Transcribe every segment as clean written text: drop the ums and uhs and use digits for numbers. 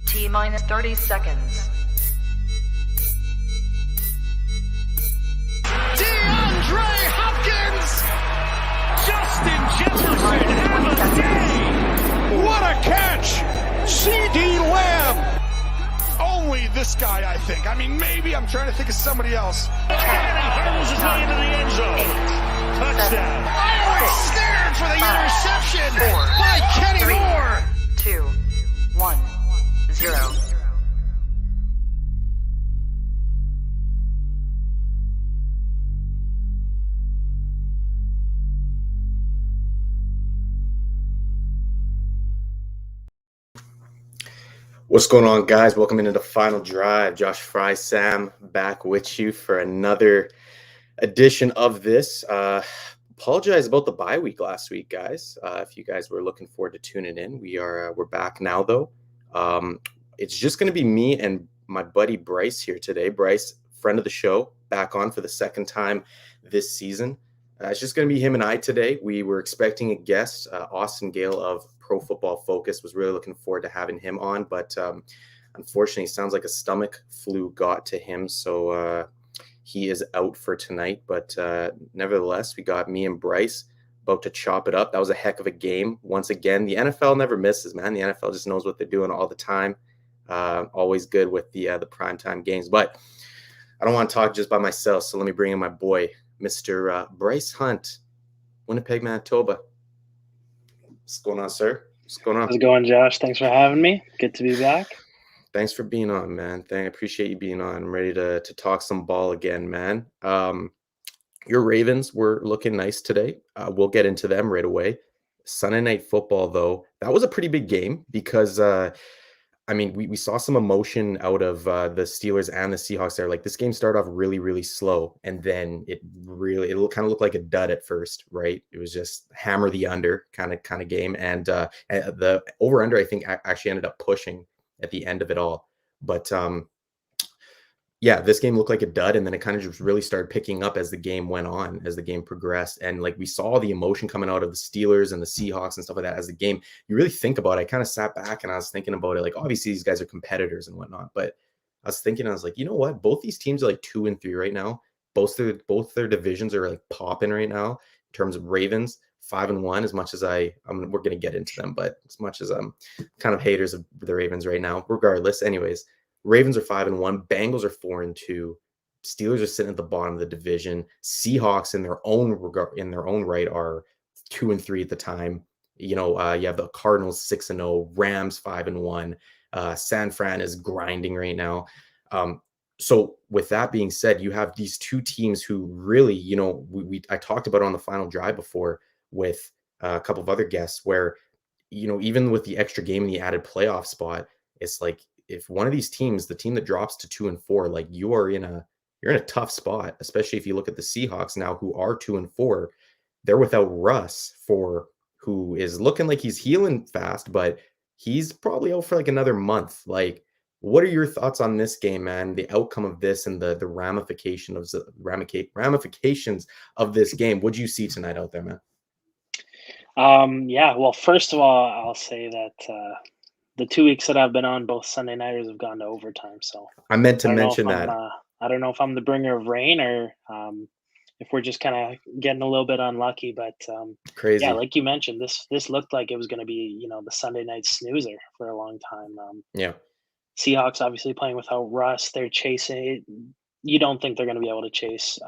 T-minus 30 seconds. DeAndre Hopkins! Justin Jefferson, have a day! What a catch! CeeDee Lamb! Only this guy, I think. I mean, maybe I'm trying to think of somebody else. And he hurdles his way into the end zone. Touchdown. Iowa snared for the interception by Kenny Moore! 2, 1, 0. What's going on, guys? Welcome into the final drive. Josh Frey-Sam back with you for another edition of this. Apologize about the bye week last week, guys. If you guys were looking forward to tuning in, we're back now though. It's just going to be me and my buddy Bryce here today. Bryce, friend of the show, back on for the second time this season. It's just going to be him and I today. We were expecting a guest, Austin Gale of Pro Football Focus. Was really looking forward to having him on, but unfortunately, it sounds like a stomach flu got to him, so he is out for tonight. But nevertheless, we got me and Bryce about to chop it up. That was a heck of a game. Once again, the NFL never misses, man. The NFL just knows what they're doing all the time. Always good with the primetime games. But I don't want to talk just by myself, so let me bring in my boy, Mr. Bryce Hunt, Winnipeg, Manitoba. What's going on, sir? What's going on? How's it going, Josh? Thanks for having me. Good to be back. Thanks for being on, man. I appreciate you being on. I'm ready to talk some ball again, man. Your Ravens were looking nice today. We'll get into them right away. Sunday Night Football, though, that was a pretty big game because we saw some emotion out of the Steelers and the Seahawks there. Like, this game started off really, really slow, and then it kind of looked like a dud at first, right? It was just hammer the under kind of game, and the over under I think actually ended up pushing at the end of it all. But yeah, this game looked like a dud, and then it kind of just really started picking up as the game went on, as the game progressed. And like, we saw the emotion coming out of the Steelers and the Seahawks and stuff like that as the game. You really think about it. I kind of sat back and I was thinking about it. Like, obviously these guys are competitors and whatnot, but I was like, you know what? Both these teams are like 2-3 right now. Both their divisions are like popping right now in terms of Ravens 5-1. As much as we're going to get into them, but as much as I'm kind of haters of the Ravens right now, regardless, anyways. Ravens are 5-1. Bengals are 4-2. Steelers are sitting at the bottom of the division. Seahawks, in their own right, are 2-3 at the time. You have the Cardinals 6-0, Rams 5-1. San Fran is grinding right now. So with that being said, you have these two teams who really, I talked about it on the final drive before with a couple of other guests, where even with the extra game and the added playoff spot, it's like, if one of these teams, the team that drops to 2-4, like, you're in a tough spot, especially if you look at the Seahawks now, who are 2-4. They're without Russ, who is looking like he's healing fast, but he's probably out for like another month. Like, what are your thoughts on this game, man? The outcome of this and the ramifications of this game. What'd you see tonight out there, man? Yeah, well, first of all, I'll say that the 2 weeks that I've been on, both Sunday nighters have gone to overtime. So I meant to mention that. I don't know if I'm the bringer of rain or if we're just kind of getting a little bit unlucky. But Crazy. Yeah, like you mentioned, this looked like it was going to be, the Sunday night snoozer for a long time. Yeah. Seahawks obviously playing without Russ. They're chasing it. You don't think they're going to be able to chase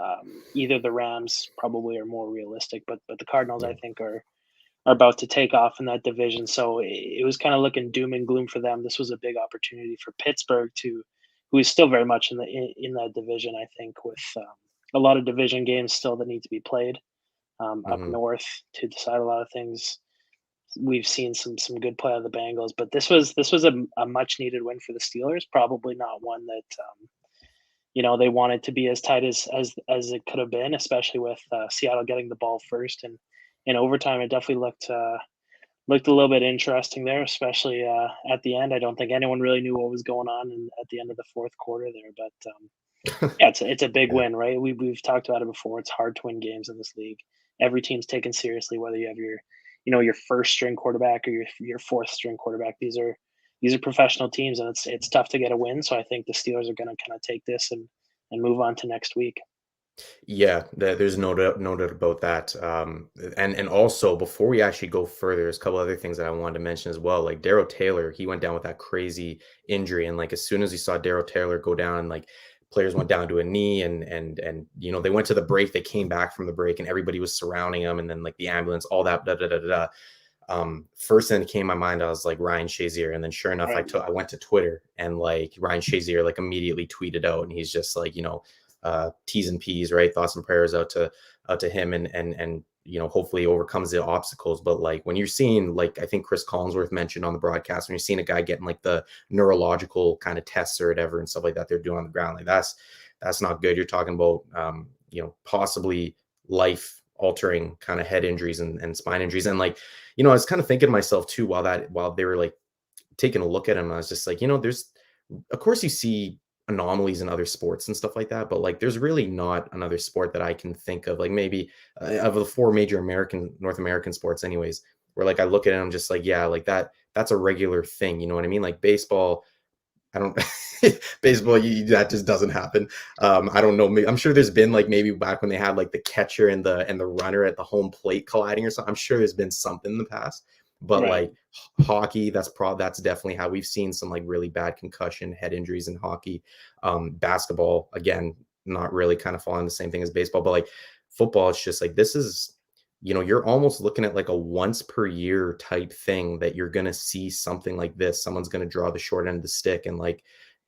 either. The Rams probably are more realistic, but the Cardinals, I think, are about to take off in that division. So it was kind of looking doom and gloom for them. This was a big opportunity for Pittsburgh, who is still very much in that division, I think, with a lot of division games still that need to be played up north to decide a lot of things. We've seen some good play out of the Bengals, but this was a much needed win for the Steelers. Probably not one that they wanted to be as tight as it could have been, especially with Seattle getting the ball first, and in overtime it definitely looked a little bit interesting there, especially at the end. I don't think anyone really knew what was going on at the end of the fourth quarter there, but yeah, it's a big win, right? We've talked about it before. It's hard to win games in this league. Every team's taken seriously, whether you have your first string quarterback or your fourth string quarterback. These are these are professional teams, and it's tough to get a win. So I think the Steelers are going to kind of take this and move on to next week. Yeah, there's no doubt about that. And also before we actually go further, there's a couple other things that I wanted to mention as well. Like Darryl Taylor, he went down with that crazy injury, and like as soon as you saw Darryl Taylor go down, like players went down to a knee, and they went to the break, they came back from the break, and everybody was surrounding him, and then like the ambulance, all that, da da da da. Da. First thing that came to my mind, I was like Ryan Shazier, and then sure enough, Right. I went to Twitter, and like Ryan Shazier like immediately tweeted out, and he's just like, T's and P's, right? Thoughts and prayers out to him, and hopefully overcomes the obstacles. But like when you're seeing, like I think Chris Collinsworth mentioned on the broadcast, when you're seeing a guy getting like the neurological kind of tests or whatever and stuff like that they're doing on the ground, like that's not good. You're talking about possibly life altering kind of head injuries and spine injuries. And like, I was kind of thinking to myself too, while they were like taking a look at him, I was just like, there's, of course you see anomalies in other sports and stuff like that, but like there's really not another sport that I can think of, like maybe of the four major North American sports anyways, where like I look at it and I'm just like, yeah, like that's a regular thing, you know what I mean? Like baseball, I don't baseball, that just doesn't happen. I don't know. I'm sure there's been like maybe back when they had like the catcher and the runner at the home plate colliding or something. I'm sure there's been something in the past, but Right. like hockey, that's definitely how we've seen some like really bad concussion head injuries in hockey. Basketball, again, not really kind of following the same thing as baseball, but like football, it's just like this is, you're almost looking at like a once per year type thing that you're going to see something like this. Someone's going to draw the short end of the stick, and like,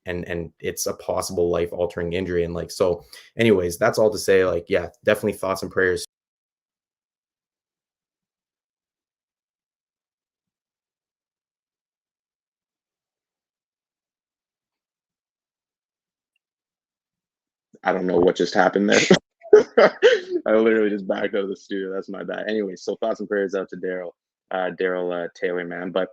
and it's a possible life altering injury. And like, so anyways, that's all to say, like, yeah, definitely thoughts and prayers. I don't know what just happened there. I literally just backed out of the studio. That's my bad. Anyway, so thoughts and prayers out to Darryl Taylor, man. But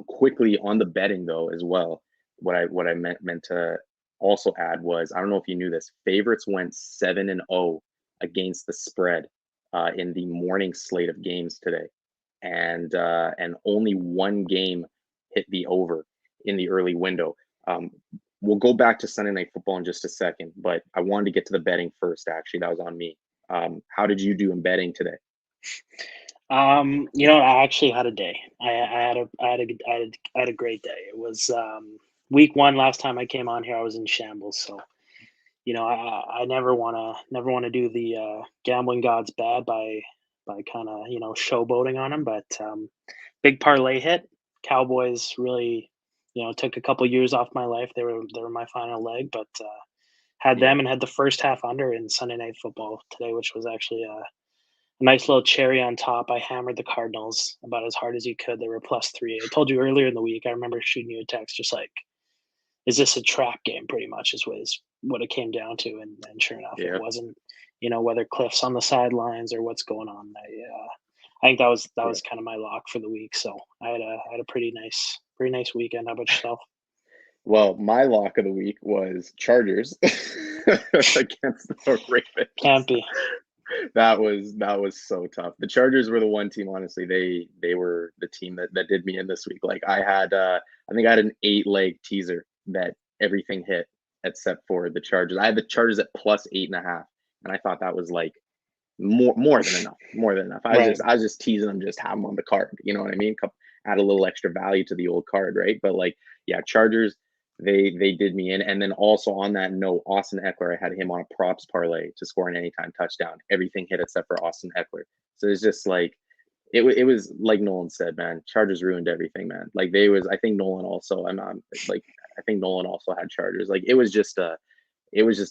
quickly on the betting though as well, what I meant to also add was, I don't know if you knew this, favorites went 7-0 against the spread in the morning slate of games today, and only one game hit the over in the early window. We'll go back to Sunday Night Football in just a second, but I wanted to get to the betting first. Actually, that was on me. How did you do in betting today? I actually had a day. I had a great day. It was week one last time I came on here. I was in shambles, so I never wanna do the gambling gods bad by kind of showboating on them. But big parlay hit. Cowboys really took a couple years off my life. They were my final leg, but had them and had the first half under in Sunday Night Football today, which was actually a nice little cherry on top. I hammered the Cardinals about as hard as you could. They were +3. I told you earlier in the week. I remember shooting you a text, just like, "Is this a trap game?" Pretty much is what it came down to, and sure enough, Yeah. it wasn't. Whether Cliff's on the sidelines or what's going on. I think that was kind of my lock for the week. So I had a pretty nice weekend. How about yourself? Well, my lock of the week was Chargers against the Ravens. Can't be. That was so tough. The Chargers were the one team, honestly, they were the team that did me in this week. Like I think I had an 8-leg teaser that everything hit except for the Chargers. I had the Chargers at +8.5, and I thought that was like more than enough. More than enough. Right. I was just teasing them, just have them on the card. You know what I mean? Add a little extra value to the old card, right? But like, yeah, Chargers, they did me in. And then also on that note, Austin Eckler, I had him on a props parlay to score an anytime touchdown. Everything hit except for Austin Eckler. So it's just like it was like Nolan said, man. Chargers ruined everything, man. Like I think Nolan also. I think Nolan also had Chargers. Like it was just a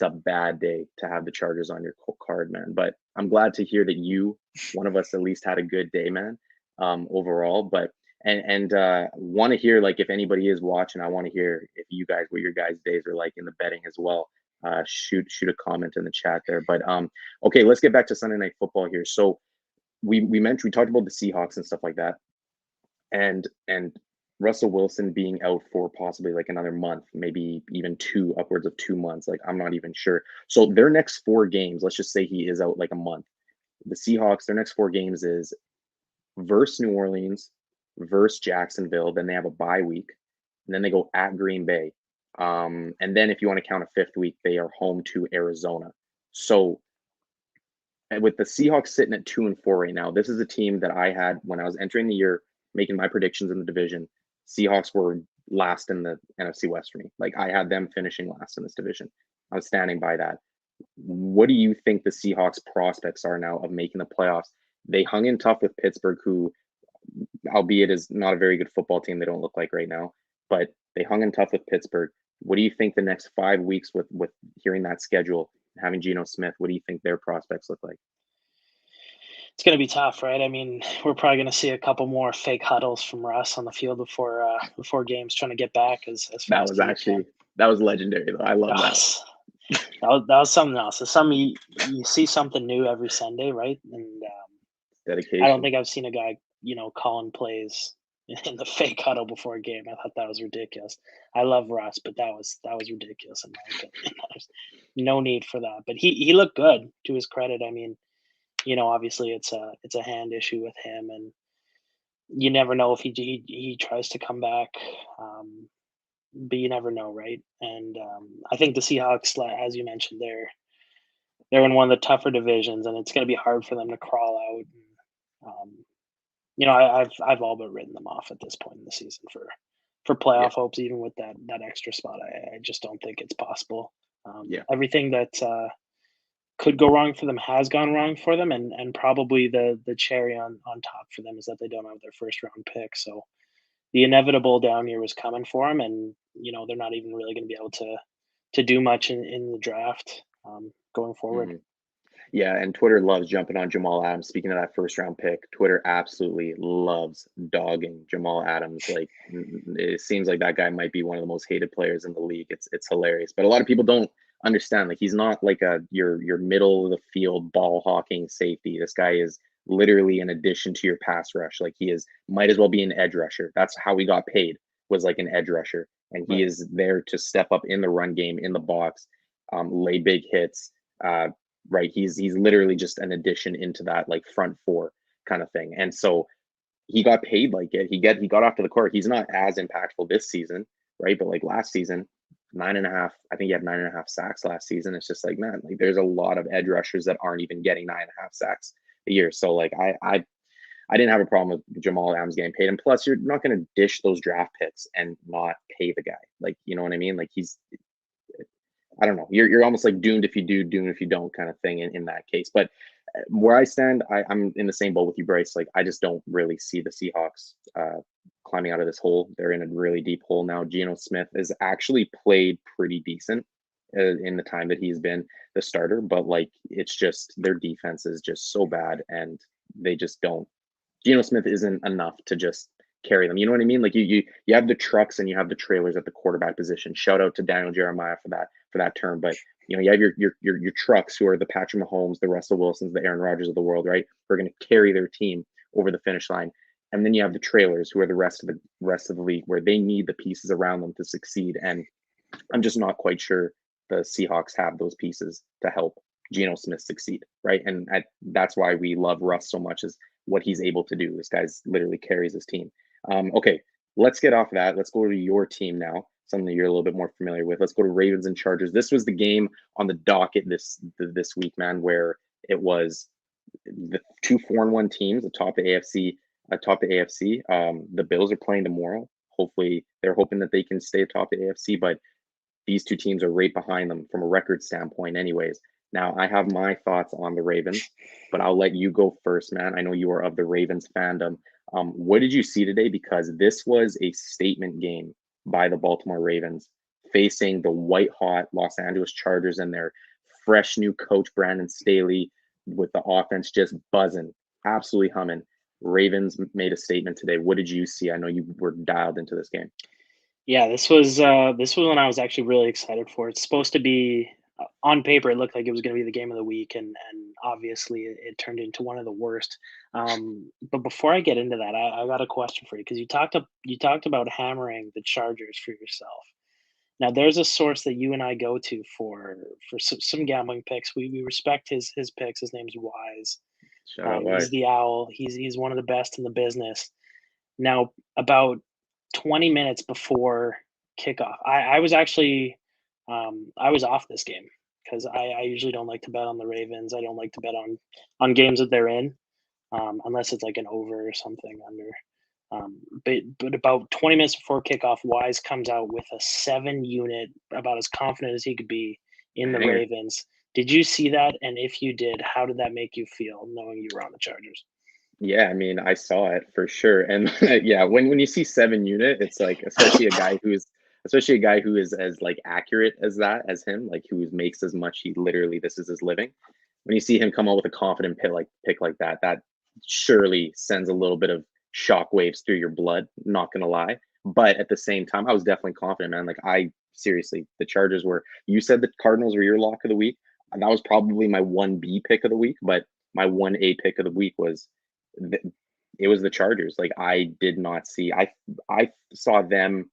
bad day to have the Chargers on your card, man. But I'm glad to hear that one of us at least had a good day, man. Overall, but and want to hear, like, if anybody is watching, I want to hear if you guys, what your guys' days are like in the betting as well. Shoot a comment in the chat there. But okay, let's get back to Sunday Night Football here. So we talked about the Seahawks and stuff like that, and Russell Wilson being out for possibly like another month, maybe even upwards of 2 months. Like, I'm not even sure. So their next 4 games, let's just say he is out like a month. The Seahawks, their next 4 games is versus New Orleans, versus Jacksonville. Then they have a bye week. and then they go at Green Bay. And then if you want to count a fifth week, they are home to Arizona. So with the Seahawks sitting at 2-4 right now, this is a team that I had when I was entering the year, making my predictions in the division. Seahawks were last in the NFC West for me. Like, I had them finishing last in this division. I was standing by that. What do you think the Seahawks prospects are now of making the playoffs? They hung in tough with Pittsburgh, who, albeit is not a very good football team, they don't look like right now, but they hung in tough with Pittsburgh. What do you think the next 5 weeks with hearing that schedule, having Geno Smith, what do you think their prospects look like? It's going to be tough, right? I mean, we're probably going to see a couple more fake huddles from Russ on the field before games, trying to get back as That fast was as he actually can. that was legendary though. I love That that. was, that was something else. So you see something new every Sunday, right? And I don't Dedication. think I've seen a guy, calling plays in the fake huddle before a game. I thought that was ridiculous. I love Russ, but that was ridiculous in my opinion. There's no need for that. But he looked good, to his credit. I mean, obviously it's a hand issue with him, and you never know if he tries to come back. But you never know, right? And I think the Seahawks, as you mentioned, they're in one of the tougher divisions, and it's going to be hard for them to crawl out. And, I've all but written them off at this point in the season for Yeah. playoff hopes. Even with that extra spot, I just don't think it's possible. Yeah. Everything that could go wrong for them has gone wrong for them, and probably the cherry on top for them is that they don't have their first round pick. So the inevitable down year was coming for them, and they're not even really going to be able to do much in the draft going forward. Mhm. Yeah, and Twitter loves jumping on Jamal Adams. Speaking of that first round pick, Twitter absolutely loves dogging Jamal Adams. Like, it seems like that guy might be one of the most hated players in the league. It's hilarious. But a lot of people don't understand. Like, he's not like your middle of the field ball hawking safety. This guy is literally an addition to your pass rush. Like, he is might as well be an edge rusher. That's how he got paid, was like an edge rusher. And he Right. is there to step up in the run game, in the box, lay big hits. Right, he's literally just an addition into that like front four kind of thing. And so he got paid like it. He got off to the court. He's not as impactful this season, right? But like last season, 9.5, I think he had 9.5 sacks last season. It's just like, man, like there's a lot of edge rushers that aren't even getting 9.5 sacks a year. So like I didn't have a problem with Jamal Adams getting paid. And plus, you're not going to dish those draft picks and not pay the guy. Like, you know what I mean? Like, I don't know. You're almost like doomed if you do, doomed if you don't kind of thing in that case. But where I stand, I'm in the same boat with you, Bryce. Like, I just don't really see the Seahawks climbing out of this hole. They're in a really deep hole now. Geno Smith has actually played pretty decent in the time that he's been the starter, but like it's just their defense is just so bad, and they just don't. Geno Smith isn't enough to just carry them. You know what I mean? Like you have the trucks and you have the trailers at the quarterback position. Shout out to Daniel Jeremiah for that term. But you have your trucks who are the Patrick Mahomes, the Russell Wilsons, the Aaron Rodgers of the world, right? Who are going to carry their team over the finish line. And then you have the trailers who are the rest of the league, where they need the pieces around them to succeed. And I'm just not quite sure the Seahawks have those pieces to help Geno Smith succeed, right? And that's why we love Russ so much, is what he's able to do. This guy's literally carries his team. Okay, let's get off of that. Let's go to your team now, something that you're a little bit more familiar with. Let's go to Ravens and Chargers. This was the game on the docket this week, man, where it was the two 4-1 teams atop the AFC. The Bills are playing tomorrow. Hopefully, they're hoping that they can stay atop the AFC, but these two teams are right behind them from a record standpoint, anyways. Now, I have my thoughts on the Ravens, but I'll let you go first, man. I know you are of the Ravens fandom. What did you see today? Because this was a statement game by the Baltimore Ravens facing the white-hot Los Angeles Chargers and their fresh new coach, Brandon Staley, with the offense just buzzing, absolutely humming. Ravens made a statement today. What did you see? I know you were dialed into this game. Yeah, this was one I was actually really excited for. It's supposed to be on paper. It looked like it was going to be the game of the week, and obviously it turned into one of the worst. But before I get into that, I got a question for you, because you talked about hammering the Chargers for yourself. Now, there's a source that you and I go to for some gambling picks. We respect his picks. His name's Wise. Shout out, He's Wise. the owl. He's one of the best in the business. Now, about 20 minutes before kickoff. I was actually I was off this game because I usually don't like to bet on the Ravens. I don't like to bet on games that they're in, unless it's like an over or something under. But about 20 minutes before kickoff, Wise comes out with a 7-unit, about as confident as he could be in the Banger. Ravens. Did you see that? And if you did, how did that make you feel knowing you were on the Chargers? Yeah, I mean, I saw it for sure. And yeah, when you see 7-unit, it's like especially a guy who is as like accurate as that as him, like who makes as much. He literally this is his living. When you see him come out with a confident pick like that, that surely sends a little bit of shockwaves through your blood. Not gonna lie, but at the same time, I was definitely confident, man. Like I seriously, the Chargers were. You said the Cardinals were your lock of the week, and that was probably my 1B pick of the week. But my 1A pick of the week was it was the Chargers. Like I did not see. I saw them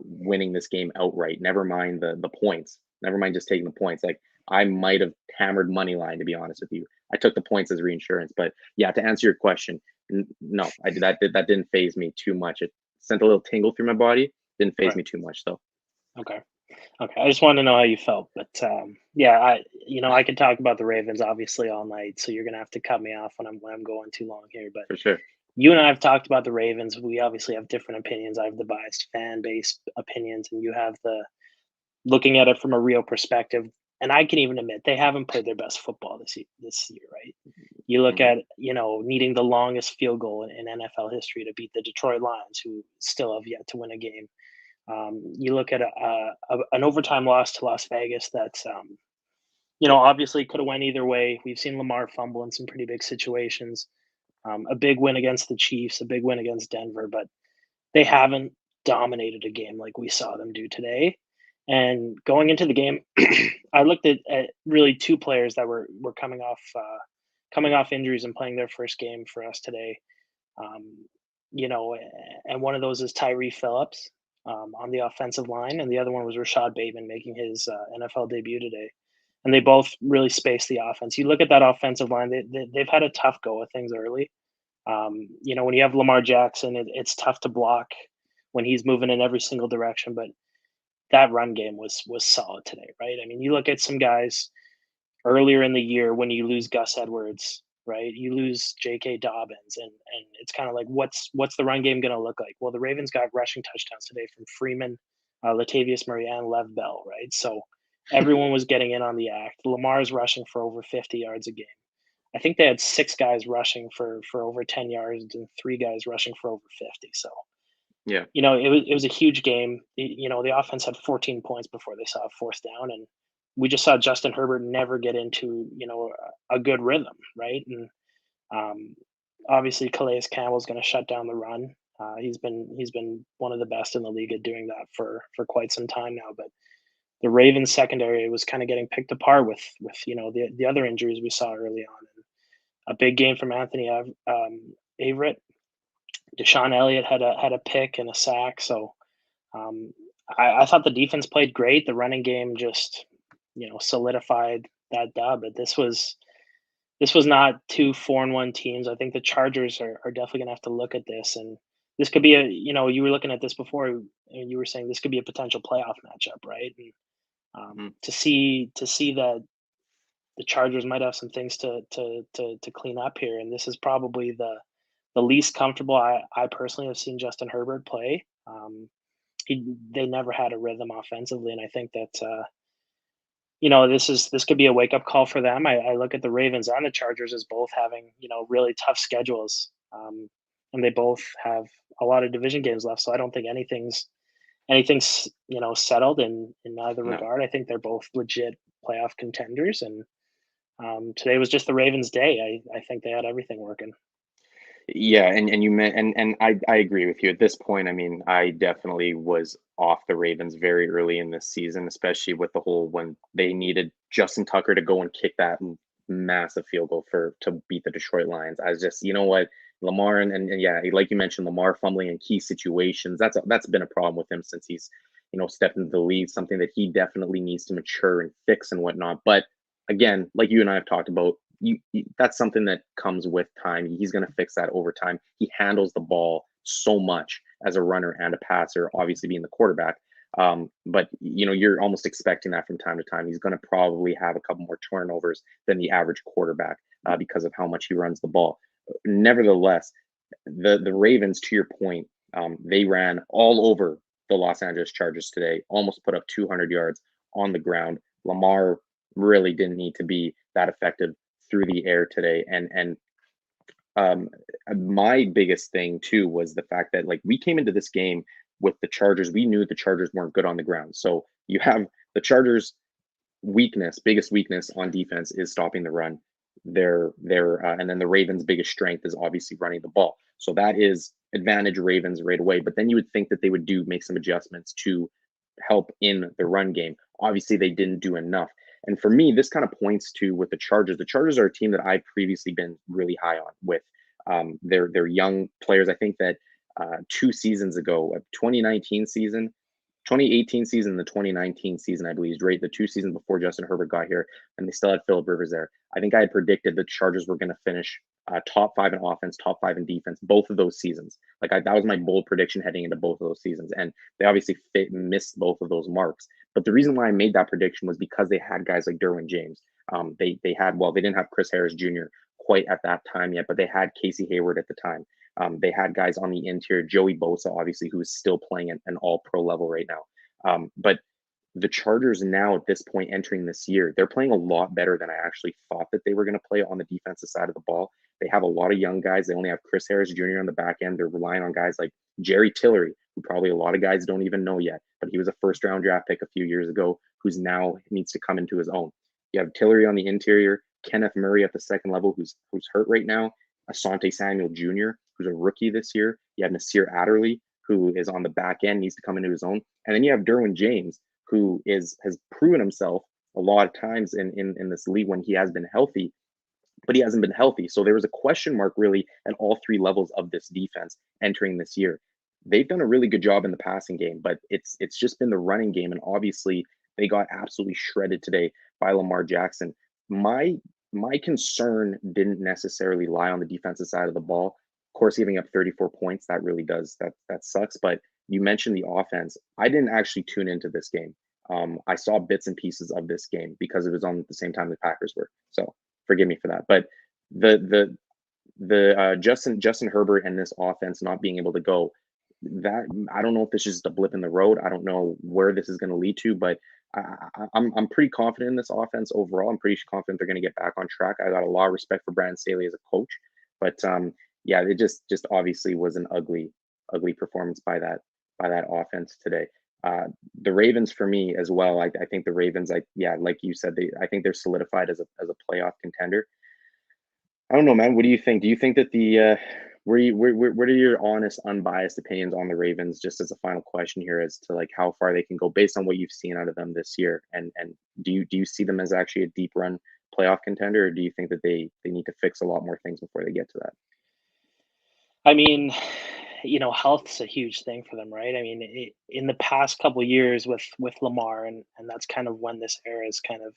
winning this game outright. Never mind the points. Never mind just taking the points. Like I might have hammered money line, to be honest with you. I took the points as reinsurance. But yeah, to answer your question, no, that didn't phase me too much. It sent a little tingle through my body. Didn't phase Right. me too much though. Okay. Okay. I just wanted to know how you felt, but yeah, I could talk about the Ravens obviously all night, so you're gonna have to cut me off when I'm going too long here. But For sure. you and I have talked about the Ravens. We obviously have different opinions. I have the biased fan base opinions, and you have the looking at it from a real perspective. And I can even admit they haven't played their best football this year, right? You look Mhm. at needing the longest field goal in NFL history to beat the Detroit Lions, who still have yet to win a game. You look at an overtime loss to Las Vegas that's obviously could have went either way. We've seen Lamar fumble in some pretty big situations. A big win against the Chiefs, a big win against Denver, but they haven't dominated a game like we saw them do today. And going into the game, I looked at really two players that were coming off injuries and playing their first game for us today. Um, and one of those is Tyree Phillips on the offensive line, and the other one was Rashad Bateman making his NFL debut today. And they both really spaced the offense. You look at that offensive line; they've had a tough go of things early. When you have Lamar Jackson, it's tough to block when he's moving in every single direction. But that run game was solid today, right? I mean, you look at some guys earlier in the year when you lose Gus Edwards, right? You lose J.K. Dobbins, and it's kind of like what's the run game going to look like? Well, the Ravens got rushing touchdowns today from Freeman, Latavius Murray, and Lev Bell, right? So everyone was getting in on the act. Lamar's rushing for over 50 yards a game. I think they had 6 guys rushing for over 10 yards and 3 guys rushing for over 50. So Yeah. it was a huge game. The offense had 14 points before they saw a fourth down, and we just saw Justin Herbert never get into a good rhythm, right? And um, obviously Calais Campbell's going to shut down the run. He's been one of the best in the league at doing that for quite some time now. But the Ravens secondary was kind of getting picked apart with the other injuries we saw early on. And a big game from Anthony Averett. Deshaun Elliott had a pick and a sack. So um, I thought the defense played great. The running game just solidified that dub. But this was not 2 4-1 teams. I think the Chargers are definitely going to have to look at this, and this could be you were looking at this before, and you were saying this could be a potential playoff matchup, right? And Mhm. to see that the Chargers might have some things to clean up here, and this is probably the least comfortable I personally have seen Justin Herbert play. They never had a rhythm offensively, and I think that this could be a wake up call for them. I look at the Ravens and the Chargers as both having really tough schedules, and they both have a lot of division games left. So I don't think anything's settled in either No. regard. I think they're both legit playoff contenders, and today was just the Ravens' day. I think they had everything working. Yeah, and you meant and I agree with you at this point. I mean, I definitely was off the Ravens very early in this season, especially with the whole when they needed Justin Tucker to go and kick that massive field goal to beat the Detroit Lions. I was just, you know what, Lamar and yeah, like you mentioned, Lamar fumbling in key situations. That's been a problem with him since he's stepped into the league. Something that he definitely needs to mature and fix and whatnot. But again, like you and I have talked about, that's something that comes with time. He's going to fix that over time. He handles the ball so much as a runner and a passer, obviously being the quarterback. But you're almost expecting that from time to time. He's going to probably have a couple more turnovers than the average quarterback because of how much he runs the ball. Nevertheless, the Ravens, to your point, they ran all over the Los Angeles Chargers today, almost put up 200 yards on the ground. Lamar really didn't need to be that effective through the air today. And my biggest thing too was the fact that like we came into this game with the Chargers. We knew the Chargers weren't good on the ground. So you have the Chargers' biggest weakness on defense is stopping the run. And then the Ravens' biggest strength is obviously running the ball. So that is advantage Ravens right away. But then you would think that they would make some adjustments to help in the run game. Obviously, they didn't do enough. And for me, this kind of points to with the Chargers. The Chargers are a team that I've previously been really high on with their young players. I think that 2 seasons ago, 2019 season, 2018 season, the 2019 season, I believe, right? The 2 seasons before Justin Herbert got here, and they still had Phillip Rivers there. I think I had predicted the Chargers were going to finish top 5 in offense, top 5 in defense, both of those seasons. That was my bold prediction heading into both of those seasons, and they obviously missed both of those marks. But the reason why I made that prediction was because they had guys like Derwin James. They didn't have Chris Harris Jr. quite at that time yet, but they had Casey Hayward at the time. They had guys on the interior, Joey Bosa, obviously, who is still playing at an all-pro level right now. But the Chargers now at this point entering this year, they're playing a lot better than I actually thought that they were going to play on the defensive side of the ball. They have a lot of young guys. They only have Chris Harris Jr. on the back end. They're relying on guys like Jerry Tillery, who probably a lot of guys don't even know yet, but he was a first-round draft pick a few years ago, who's now needs to come into his own. You have Tillery on the interior, Kenneth Murray at the second level, who's hurt right now, Asante Samuel Jr., who's a rookie this year. You have Nasir Adderley, who is on the back end, needs to come into his own. And then you have Derwin James, who has proven himself a lot of times in this league when he has been healthy, but he hasn't been healthy. So there was a question mark really at all 3 levels of this defense entering this year. They've done a really good job in the passing game, but it's just been the running game. And obviously they got absolutely shredded today by Lamar Jackson. My concern didn't necessarily lie on the defensive side of the ball. Of course, giving up 34 points, that really does, that sucks. But you mentioned the offense. I didn't actually tune into this game. I saw bits and pieces of this game because it was on at the same time the Packers were. So forgive me for that. But the Justin Herbert and this offense not being able to go, that I don't know if this is just a blip in the road. I don't know where this is going to lead to, but I'm pretty confident in this offense overall. I'm pretty confident they're going to get back on track. I got a lot of respect for Brandon Staley as a coach, but yeah, it just obviously was an ugly performance by that offense today. The Ravens for me as well. I think the Ravens, like you said, I think they're solidified as a playoff contender. I don't know, man. What do you think? Do you think that what are your honest, unbiased opinions on the Ravens? Just as a final question here, as to like how far they can go based on what you've seen out of them this year, and do you see them as actually a deep run playoff contender, or do you think that they need to fix a lot more things before they get to that? I mean, health's a huge thing for them, right? I mean, in the past couple of years with Lamar, and that's kind of when this era is kind of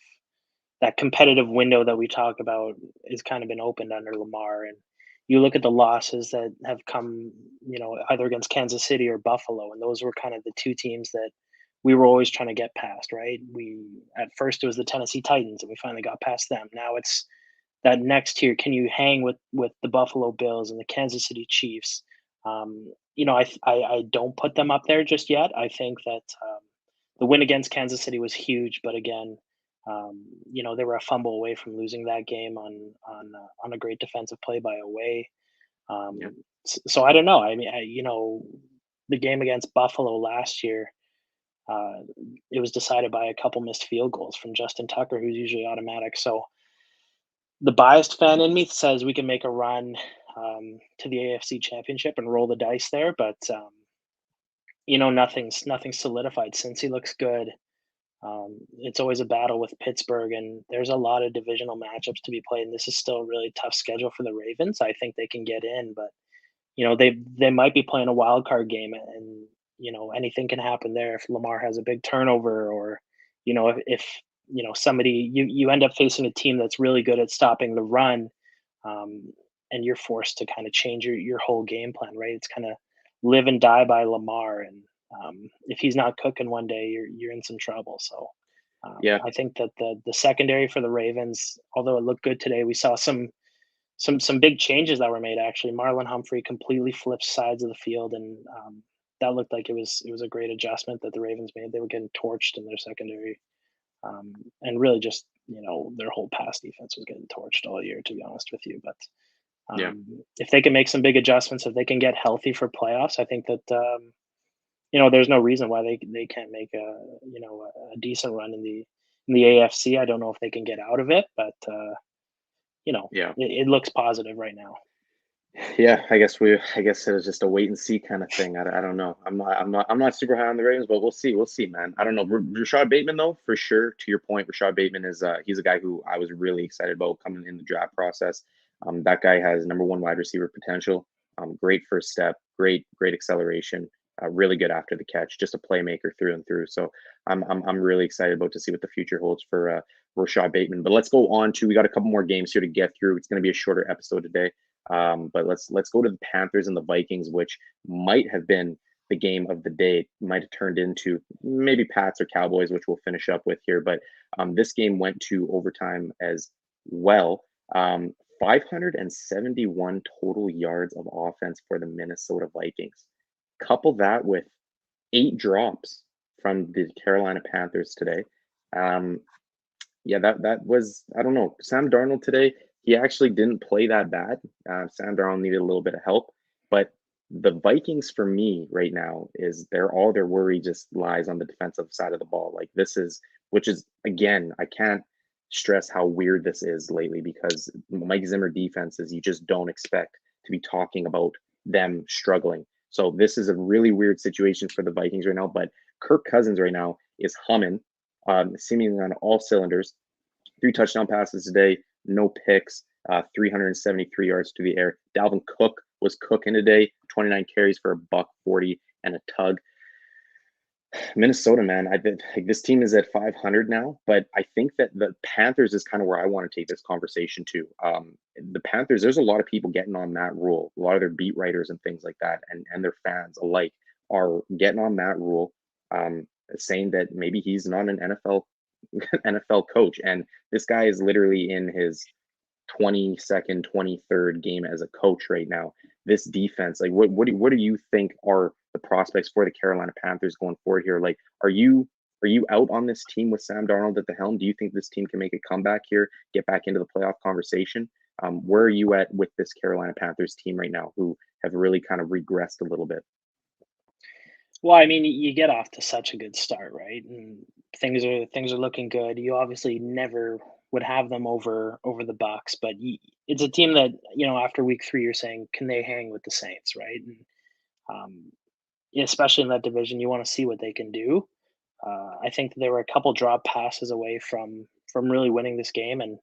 that competitive window that we talk about is kind of been opened under Lamar. And you look at the losses that have come, either against Kansas City or Buffalo, and those were kind of the 2 teams that we were always trying to get past, right? At first it was the Tennessee Titans, and we finally got past them. Now it's that next tier. Can you hang with the Buffalo Bills and the Kansas City Chiefs? I don't put them up there just yet. I think that the win against Kansas City was huge, but again, they were a fumble away from losing that game on a great defensive play by Away. Yeah. So I don't know. I mean, the game against Buffalo last year, it was decided by a couple missed field goals from Justin Tucker, who's usually automatic. So the biased fan in me says we can make a run to the AFC Championship and roll the dice there, but nothing's solidified. Since he looks good, it's always a battle with Pittsburgh, and there's a lot of divisional matchups to be played. And this is still a really tough schedule for the Ravens. I think they can get in, but they might be playing a wild card game, and anything can happen there if Lamar has a big turnover, or if somebody you end up facing a team that's really good at stopping the run, and you're forced to kind of change your whole game plan, right? It's kind of live and die by Lamar, and if he's not cooking one day, you're in some trouble. So Yeah. I think that the secondary for the Ravens, although it looked good today, we saw some big changes that were made. Actually, Marlon Humphrey completely flipped sides of the field, and that looked like it was a great adjustment that the Ravens made. They were getting torched in their secondary, and really just their whole pass defense was getting torched all year, to be honest with you. But Yeah. if they can make some big adjustments, if they can get healthy for playoffs, I think that there's no reason why they can't make a decent run in the AFC. I don't know if they can get out of it, but Yeah. it looks positive right now. Yeah, I guess it was just a wait and see kind of thing. I don't know. I'm not super high on the Ravens, but we'll see. We'll see, man. I don't know. Rashad Bateman, though, for sure. To your point, Rashad Bateman is he's a guy who I was really excited about coming in the draft process. That guy has number one wide receiver potential. Great first step, great acceleration. Really good after the catch, just a playmaker through and through. So I'm really excited about to see what the future holds for Rashad Bateman. But let's go on to, we got a couple more games here to get through. It's going to be a shorter episode today. But let's go to the Panthers and the Vikings, which might have been the game of the day. It might have turned into maybe Pats or Cowboys, which we'll finish up with here. But this game went to overtime as well. 571 total yards of offense for the Minnesota Vikings. Couple that with 8 drops from the Carolina Panthers today. Yeah, that was, I don't know. Sam Darnold today, he actually didn't play that bad. Sam Darnold needed a little bit of help, but the Vikings for me right now is all their worry just lies on the defensive side of the ball. Like which is again, I can't stress how weird this is lately, because Mike Zimmer defenses, you just don't expect to be talking about them struggling. So this is a really weird situation for the Vikings right now, but Kirk Cousins right now is humming, seemingly on all cylinders. 3 touchdown passes today, no picks, 373 yards to the air. Dalvin Cook was cooking today, 29 carries for $140 and a tug. Minnesota, man, this team is at 500 now, but I think that the Panthers is kind of where I want to take this conversation to. The Panthers, there's a lot of people getting on Matt Rule, a lot of their beat writers and things like that, and their fans alike are getting on Matt Rule, saying that maybe he's not an NFL coach, and this guy is literally in his 22nd, 23rd game as a coach right now. This defense, like what do you think are the prospects for the Carolina Panthers going forward here? Like, are you out on this team with Sam Darnold at the helm? Do you think this team can make a comeback here, get back into the playoff conversation? Where are you at with this Carolina Panthers team right now, who have really kind of regressed a little bit? Well, I mean, you get off to such a good start, right? And things are looking good. You obviously never would have them over the Bucks, but it's a team that after week 3 you're saying, can they hang with the Saints, right? And especially in that division, you want to see what they can do. I think they were a couple drop passes away from really winning this game, and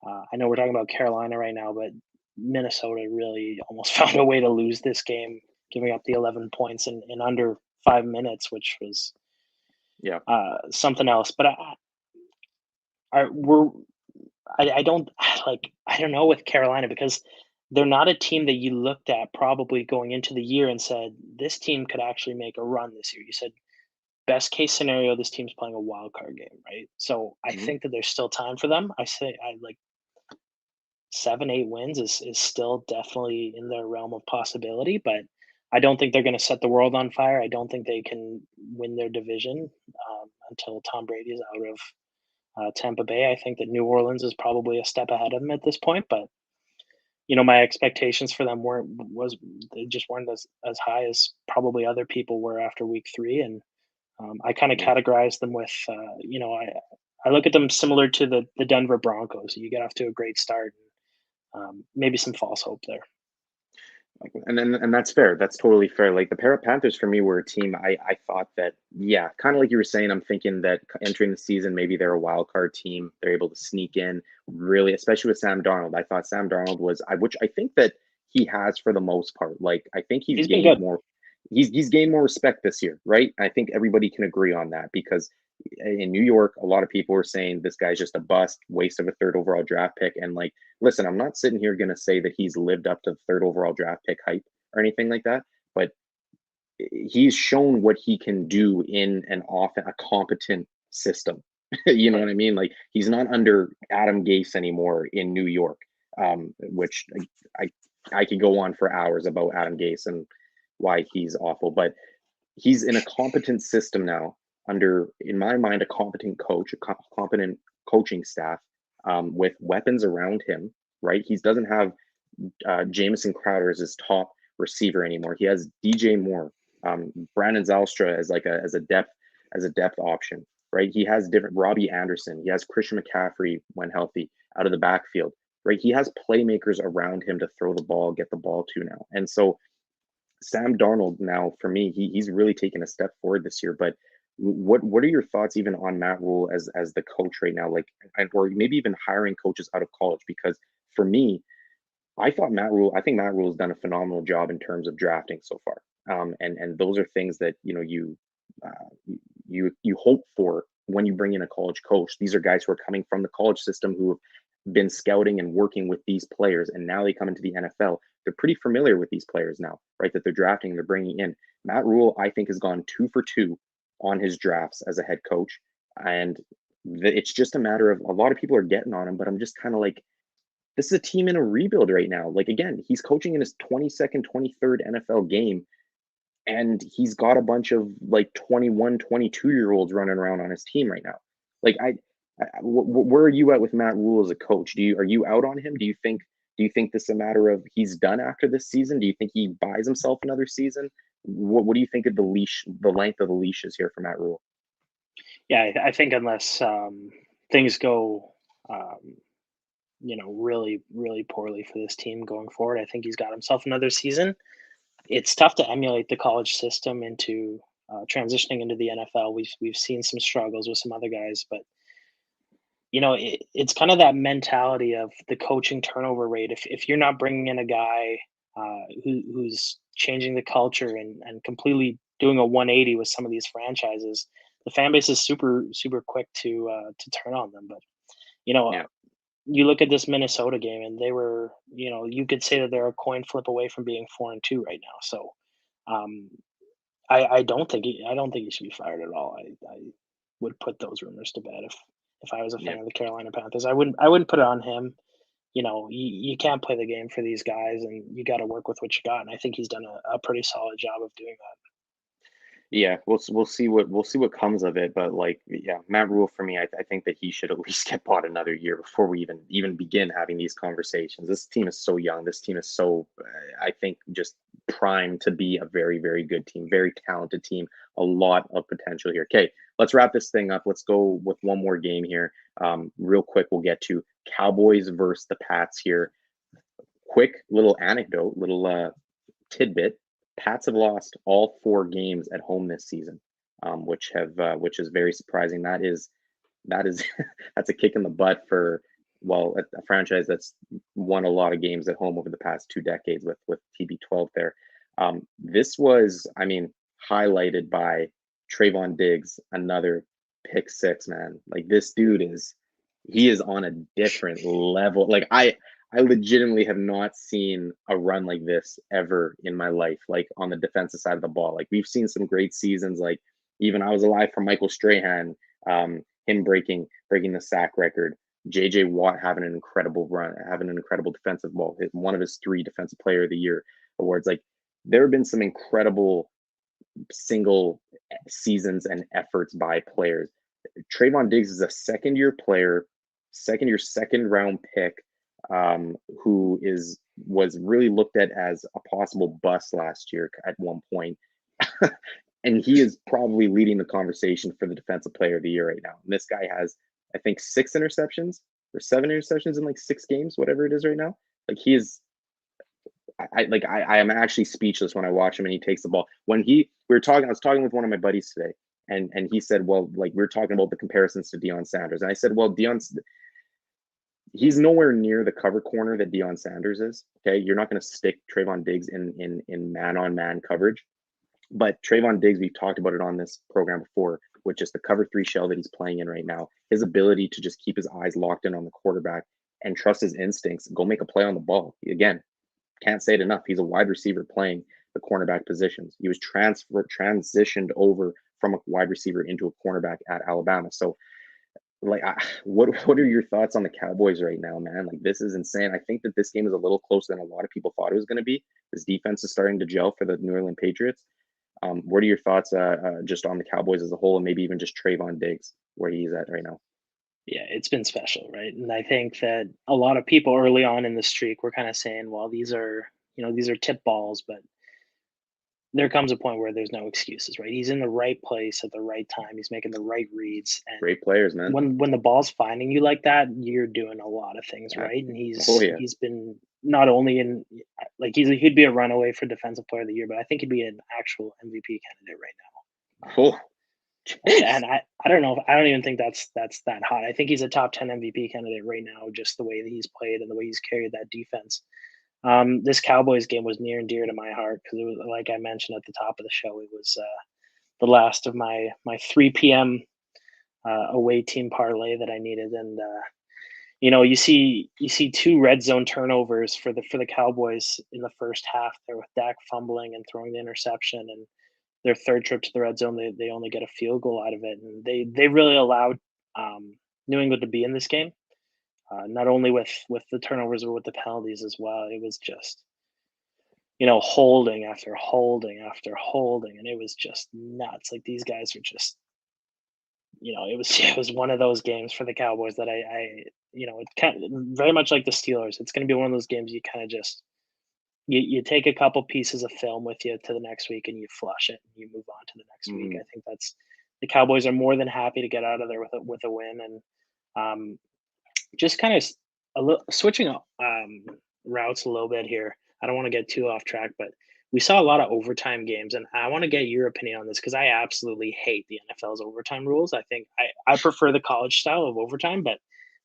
I know we're talking about Carolina right now, but Minnesota really almost found a way to lose this game, giving up the 11 points in under 5 minutes, which was something else. But I don't know with Carolina, because they're not a team that you looked at probably going into the year and said, this team could actually make a run this year. You said, best case scenario, this team's playing a wild card game, right? So I think that there's still time for them. I like 7-8 wins is still definitely in their realm of possibility, but I don't think they're going to set the world on fire. I don't think they can win their division until Tom Brady is out of Tampa Bay. I think that New Orleans is probably a step ahead of them at this point, but my expectations for them they just weren't as high as probably other people were after week 3, and I kind of categorize them with I look at them similar to the Denver Broncos. You get off to a great start, and maybe some false hope there. And that's fair. That's totally fair. Like the Panthers for me were a team I thought that, yeah, kind of like you were saying, I'm thinking that entering the season, maybe they're a wild card team. They're able to sneak in really, especially with Sam Darnold. I thought Sam Darnold which I think that he has for the most part. Like, I think he's gained more. He's gained more respect this year, right? I think everybody can agree on that, because in New York, a lot of people were saying this guy's just a bust, waste of a 3rd overall draft pick. And like, listen, I'm not sitting here going to say that he's lived up to the 3rd overall draft pick hype or anything like that, but he's shown what he can do in a competent system. You know what I mean? Like, he's not under Adam Gase anymore in New York, which I could go on for hours about Adam Gase and why he's awful, but he's in a competent system now under, in my mind, a competent coach, a competent coaching staff, with weapons around him, right? He doesn't have Jamison Crowder as his top receiver anymore. He has DJ Moore, Brandon Zylstra as a depth option, right? He has different Robbie Anderson. He has Christian McCaffrey when healthy out of the backfield, right? He has playmakers around him to throw the ball, get the ball to now. And so Sam Darnold now, for me, he's really taken a step forward this year. But what are your thoughts even on Matt Rule as the coach right now, like, or maybe even hiring coaches out of college? Because for me, I think Matt Rule has done a phenomenal job in terms of drafting so far. And those are things that you hope for when you bring in a college coach. These are guys who are coming from the college system, who have been scouting and working with these players, and now they come into the NFL. They're pretty familiar with these players now, right? That they're drafting, they're bringing in. Matt Rule, I think, has gone 2 for 2 on his drafts as a head coach, and it's just a matter of, a lot of people are getting on him, but I'm just kind of like, this is a team in a rebuild right now. Like, again, he's coaching in his 22nd, 23rd NFL game, and he's got a bunch of like 21, 22-year-olds running around on his team right now. Like, where are you at with Matt Rule as a coach? Are you out on him? Do you think this is a matter of he's done after this season? Do you think he buys himself another season? What do you think of the length of the leashes here for Matt Rule? Yeah, I think unless things go, really, really poorly for this team going forward, I think he's got himself another season. It's tough to emulate the college system into transitioning into the NFL. We've seen some struggles with some other guys, but it's kind of that mentality of the coaching turnover rate. If you're not bringing in a guy who's changing the culture and completely doing a 180 with some of these franchises, the fan base is super, super quick to turn on them. But you look at this Minnesota game, and they were, you could say that they're a coin flip away from being 4-2 right now. So I don't think he should be fired at all. I would put those rumors to bed if I was a fan of the Carolina Panthers. I wouldn't put it on him. You can't play the game for these guys, and you got to work with what you got. And I think he's done a pretty solid job of doing that. Yeah, we'll see what comes of it. But Matt Rule, for me, I think that he should at least get bought another year before we even begin having these conversations. This team is so young. This team is so, I think, just primed to be a very, very good team, very talented team, a lot of potential here. Okay, let's wrap this thing up. Let's go with one more game here. Real quick, we'll get to Cowboys versus the Pats here. Quick little anecdote, little tidbit. Pats have lost all 4 games at home this season, which is very surprising. That is that's a kick in the butt for a franchise that's won a lot of games at home over the past 2 decades with TB12 there. This was, highlighted by Trayvon Diggs, another pick 6, man. Like, this dude he is on a different level. Like, I legitimately have not seen a run like this ever in my life, like on the defensive side of the ball. Like, we've seen some great seasons, like even I was alive for Michael Strahan, him breaking the sack record, JJ Watt having an incredible run, having an incredible defensive ball, one of his 3 defensive player of the year awards. Like, there have been some incredible single seasons and efforts by players. Trayvon Diggs is a second-year player, second round pick, who was really looked at as a possible bust last year at one point. And he is probably leading the conversation for the defensive player of the year right now. And this guy has, I think, 6 interceptions or 7 interceptions in like 6 games, whatever it is right now. Like, he is, I am actually speechless when I watch him and he takes the ball. I was talking with one of my buddies today, and he said, well, like, we were talking about the comparisons to Deion Sanders. And I said, well, he's nowhere near the cover corner that Deion Sanders is. Okay, you're not going to stick Trayvon Diggs in man-on-man coverage. But Trayvon Diggs, we've talked about it on this program before, with just the cover 3 shell that he's playing in right now, his ability to just keep his eyes locked in on the quarterback and trust his instincts, go make a play on the ball. Again, can't say it enough. He's a wide receiver playing the cornerback positions. He was transitioned over from a wide receiver into a cornerback at Alabama. So, like, what are your thoughts on the Cowboys right now, man? Like, this is insane. I think that this game is a little closer than a lot of people thought it was going to be. This defense is starting to gel for the New England Patriots. What are your thoughts just on the Cowboys as a whole, and maybe even just Trayvon Diggs, where he's at right now? Yeah, it's been special, right? And I think that a lot of people early on in the streak were kind of saying, well, these are, these are tip balls, but there comes a point where there's no excuses, right? He's in the right place at the right time. He's making the right reads. And Great players, man. when the ball's finding you like that, you're doing a lot of things right. And Oh, yeah. he's been not only in like he'd be a runaway for defensive player of the year, but I think he'd be an actual MVP candidate right now. Oh, And I don't know. I don't even think that's that hot. I think he's a top 10 MVP candidate right now, just the way that he's played and the way he's carried that defense. This Cowboys game was near and dear to my heart because it was, like I mentioned at the top of the show, it was the last of my 3 p.m. Away team parlay that I needed, and you see 2 red zone turnovers for the Cowboys in the first half there with Dak fumbling and throwing the interception, and their third trip to the red zone they only get a field goal out of it, and they really allowed New England to be in this game. Not only with the turnovers, but with the penalties as well. It was just, holding after holding after holding, and it was just nuts. Like these guys are just, it was one of those games for the Cowboys that it kind of very much like the Steelers. It's going to be one of those games you kind of just you take a couple pieces of film with you to the next week and you flush it and you move on to the next week. I think that's the Cowboys are more than happy to get out of there with a win, and just kind of switching up routes a little bit here. I don't want to get too off track, but we saw a lot of overtime games, and I want to get your opinion on this because I absolutely hate the NFL's overtime rules. I think I prefer the college style of overtime, but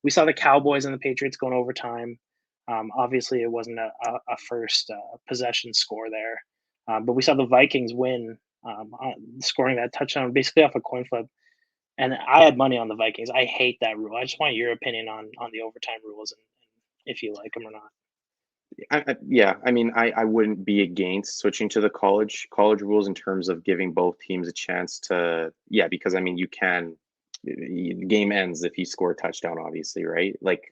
we saw the Cowboys and the Patriots going overtime. Obviously, it wasn't a first possession score there, but we saw the Vikings win, scoring that touchdown basically off a coin flip. And I had money on the Vikings. I hate that rule. I just want your opinion on the overtime rules and if you like them or not. Yeah, I mean, I wouldn't be against switching to the college rules in terms of giving both teams a chance to, yeah, because I mean, the game ends if you score a touchdown, obviously, right? Like,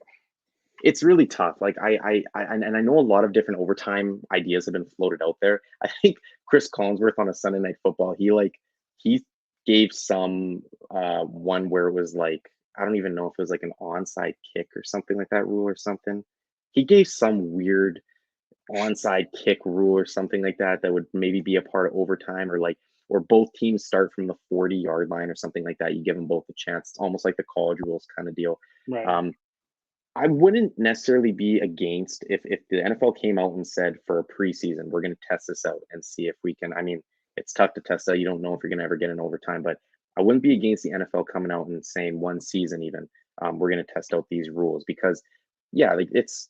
it's really tough. Like I know a lot of different overtime ideas have been floated out there. I think Chris Collinsworth on a Sunday Night Football, he gave some one where it was like, I don't even know if it was like an onside kick or something like that rule or something. He gave some weird onside kick rule or something like that would maybe be a part of overtime, or both teams start from the 40-yard line or something like that. You give them both a chance. It's almost like the college rules kind of deal. Right. I wouldn't necessarily be against if the NFL came out and said for a preseason, we're going to test this out and see if we can. I mean, it's tough to test out. You don't know if you're going to ever get an overtime, but I wouldn't be against the NFL coming out and saying one season even, we're going to test out these rules because, yeah, like it's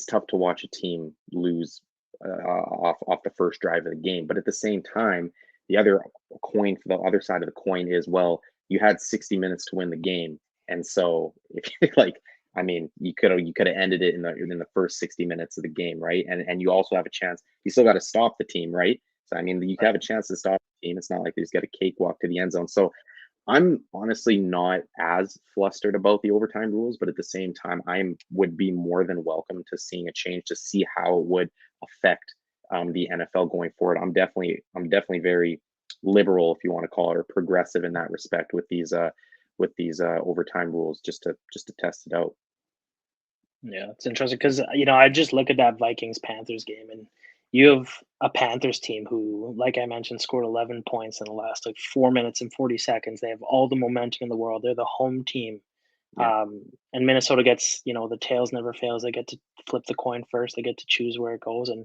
tough to watch a team lose off the first drive of the game. But at the same time, the other coin for the other side of the coin is, well, you had 60 minutes to win the game. And so if you could have ended it in the first 60 minutes of the game, right? And you also have a chance. You still got to stop the team, right? So I mean, you have a chance to stop the team. It's not like they just got a cakewalk to the end zone. So I'm honestly not as flustered about the overtime rules, but at the same time, would be more than welcome to seeing a change to see how it would affect the NFL going forward. I'm definitely very liberal, if you want to call it, or progressive in that respect with these overtime rules, just to test it out. Yeah, it's interesting because I just look at that Vikings Panthers game, and you have a Panthers team who, like I mentioned, scored 11 points in the last 4 minutes and 40 seconds. They have all the momentum in the world. They're the home team. Yeah. And Minnesota gets, the tails never fails. They get to flip the coin first. They get to choose where it goes, and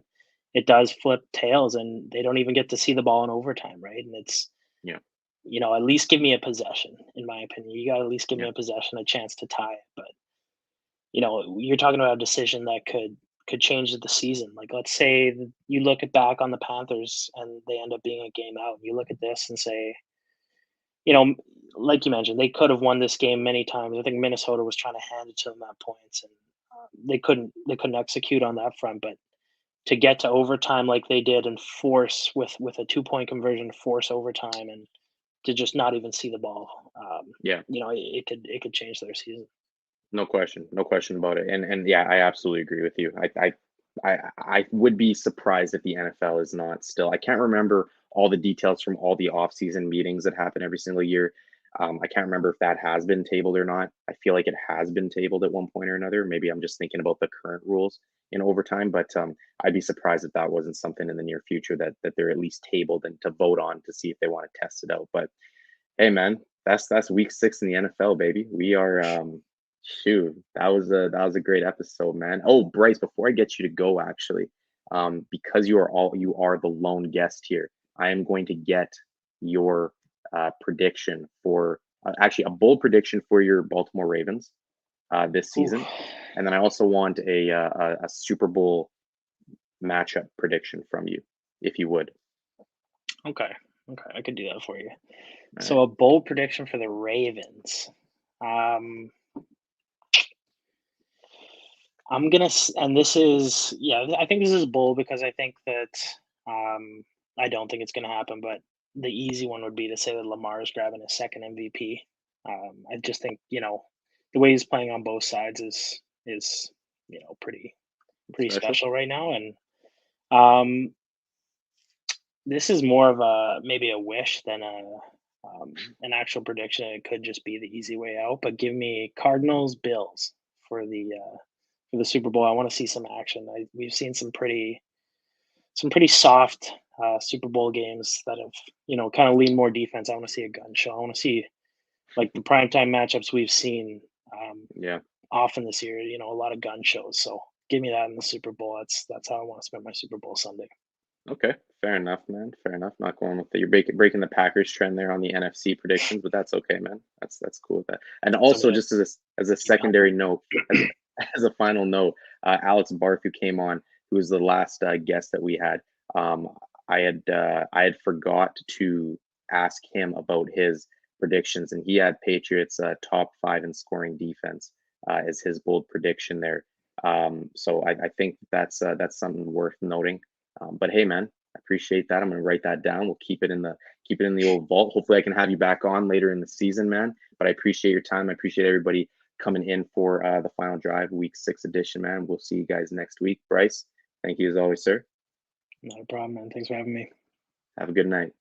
it does flip tails, and they don't even get to see the ball in overtime, right? And it's, Yeah. At least give me a possession, in my opinion. You got to at least give me Yeah. a possession, a chance to tie it. But, you're talking about a decision that could change the season. Like, let's say you look back on the Panthers and they end up being a game out. You look at this and say, like you mentioned, they could have won this game many times. I think Minnesota was trying to hand it to them at points, and they couldn't execute on that front. But to get to overtime like they did and force with a 2-point conversion, force overtime, and to just not even see the ball. Yeah. It could change their season. No question about it. And yeah, I absolutely agree with you. I would be surprised if the NFL is not still. I can't remember all the details from all the off-season meetings that happen every single year. I can't remember if that has been tabled or not. I feel like it has been tabled at one point or another. Maybe I'm just thinking about the current rules in overtime, but I'd be surprised if that wasn't something in the near future that they're at least tabled and to vote on to see if they want to test it out. But hey, man, that's week 6 in the NFL, baby. We are shoot, that was a great episode, man. Oh, Bryce, before I get you to go, actually, because you are the lone guest here, I am going to get your prediction for actually a bold prediction for your Baltimore Ravens this season, Oof. and then I also want a Super Bowl matchup prediction from you, if you would. Okay, I could do that for you. All So a bold prediction for the Ravens. I'm gonna, and this is, I think this is bold because I think that I don't think it's gonna happen, but the easy one would be to say that Lamar is grabbing his second MVP. I just think the way he's playing on both sides is pretty special right now, and this is more of maybe a wish than an actual prediction. It could just be the easy way out, but give me Cardinals Bills for the Super Bowl. I want to see some action. We've seen some pretty soft Super Bowl games that have kind of lean more defense. I want to see a gun show. I want to see like the primetime matchups we've seen often this year. A lot of gun shows. So give me that in the Super Bowl. That's how I want to spend my Super Bowl Sunday. Okay, fair enough, man. Fair enough. Not going with you're breaking the Packers trend there on the NFC predictions, but that's okay, man. That's cool with that. And also, just as a secondary note, as a final note, Alex Barth, who came on, who was the last guest that we had, I had forgot to ask him about his predictions, and he had Patriots top 5 in scoring defense as his bold prediction there. So I think that's something worth noting. But hey, man, I appreciate that. I'm gonna write that down. We'll keep it in the old vault. Hopefully, I can have you back on later in the season, man. But I appreciate your time. I appreciate everybody coming in for the final drive, week 6 edition, man. We'll see you guys next week. Bryce, thank you as always, sir. Not a problem, man. Thanks for having me. Have a good night.